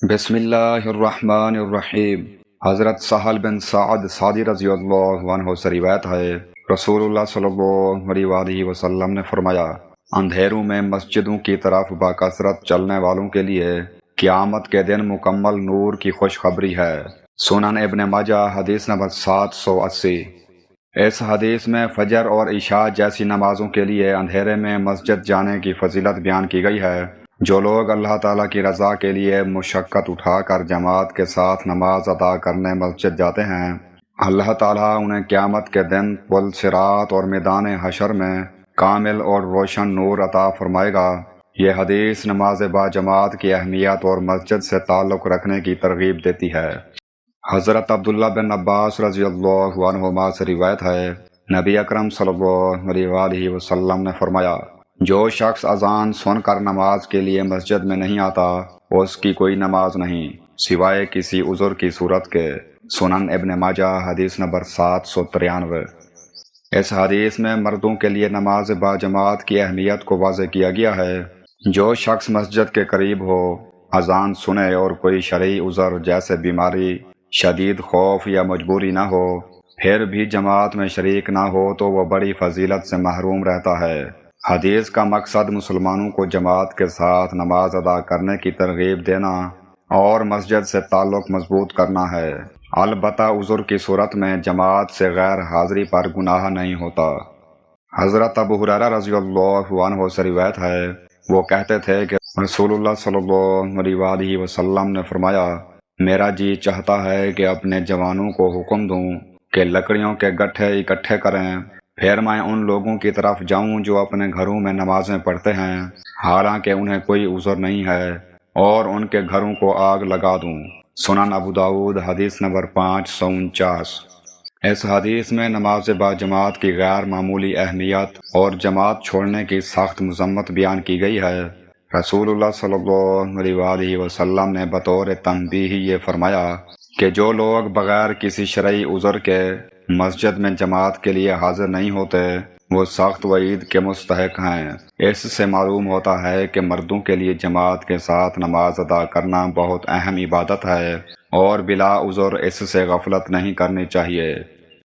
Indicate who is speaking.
Speaker 1: بسم اللہ الرحمن الرحیم۔ حضرت سہل بن سعد سعدی رضی اللہ عنہ سے روایت ہے، رسول اللہ صلی اللہ علیہ وآلہ وسلم نے فرمایا، اندھیروں میں مسجدوں کی طرف بکثرت چلنے والوں کے لیے قیامت کے دن مکمل نور کی خوشخبری ہے۔ سنن ابن ماجہ حدیث نمبر 780۔ اس حدیث میں فجر اور عشاء جیسی نمازوں کے لیے اندھیرے میں مسجد جانے کی فضیلت بیان کی گئی ہے۔ جو لوگ اللہ تعالیٰ کی رضا کے لیے مشقت اٹھا کر جماعت کے ساتھ نماز ادا کرنے مسجد جاتے ہیں، اللہ تعالیٰ انہیں قیامت کے دن پل صراط اور میدان حشر میں کامل اور روشن نور عطا فرمائے گا۔ یہ حدیث نماز با جماعت کی اہمیت اور مسجد سے تعلق رکھنے کی ترغیب دیتی ہے۔ حضرت عبداللہ بن عباس رضی اللہ عنہما سے روایت ہے، نبی اکرم صلی اللہ علیہ وآلہ وسلم نے فرمایا، جو شخص اذان سن کر نماز کے لیے مسجد میں نہیں آتا اس کی کوئی نماز نہیں سوائے کسی عذر کی صورت کے۔ سنن ابن ماجہ حدیث نمبر 793۔ اس حدیث میں مردوں کے لیے نماز با جماعت کی اہمیت کو واضح کیا گیا ہے۔ جو شخص مسجد کے قریب ہو، اذان سنے اور کوئی شرعی عذر جیسے بیماری، شدید خوف یا مجبوری نہ ہو، پھر بھی جماعت میں شریک نہ ہو تو وہ بڑی فضیلت سے محروم رہتا ہے۔ حدیث کا مقصد مسلمانوں کو جماعت کے ساتھ نماز ادا کرنے کی ترغیب دینا اور مسجد سے تعلق مضبوط کرنا ہے۔ البتہ عذر کی صورت میں جماعت سے غیر حاضری پر گناہ نہیں ہوتا۔ حضرت ابو ہریرہ رضی اللہ عنہ سے روایت ہے، وہ کہتے تھے کہ رسول اللہ صلی اللہ علیہ وآلہ وسلم نے فرمایا، میرا جی چاہتا ہے کہ اپنے جوانوں کو حکم دوں کہ لکڑیوں کے گٹھے اکٹھے کریں، پھر میں ان لوگوں کی طرف جاؤں جو اپنے گھروں میں نمازیں پڑھتے ہیں حالانکہ انہیں کوئی عذر نہیں ہے، اور ان کے گھروں کو آگ لگا دوں۔ سنن ابو داؤد حدیث نمبر 549۔ اس حدیث میں نماز با جماعت کی غیر معمولی اہمیت اور جماعت چھوڑنے کی سخت مذمت بیان کی گئی ہے۔ رسول اللہ صلی اللہ علیہ وآلہ وسلم نے بطور تنبیہ یہ فرمایا کہ جو لوگ بغیر کسی شرعی عذر کے مسجد میں جماعت کے لیے حاضر نہیں ہوتے وہ سخت وعید کے مستحق ہیں۔ اس سے معلوم ہوتا ہے کہ مردوں کے لیے جماعت کے ساتھ نماز ادا کرنا بہت اہم عبادت ہے اور بلا عذر اس سے غفلت نہیں کرنی چاہیے۔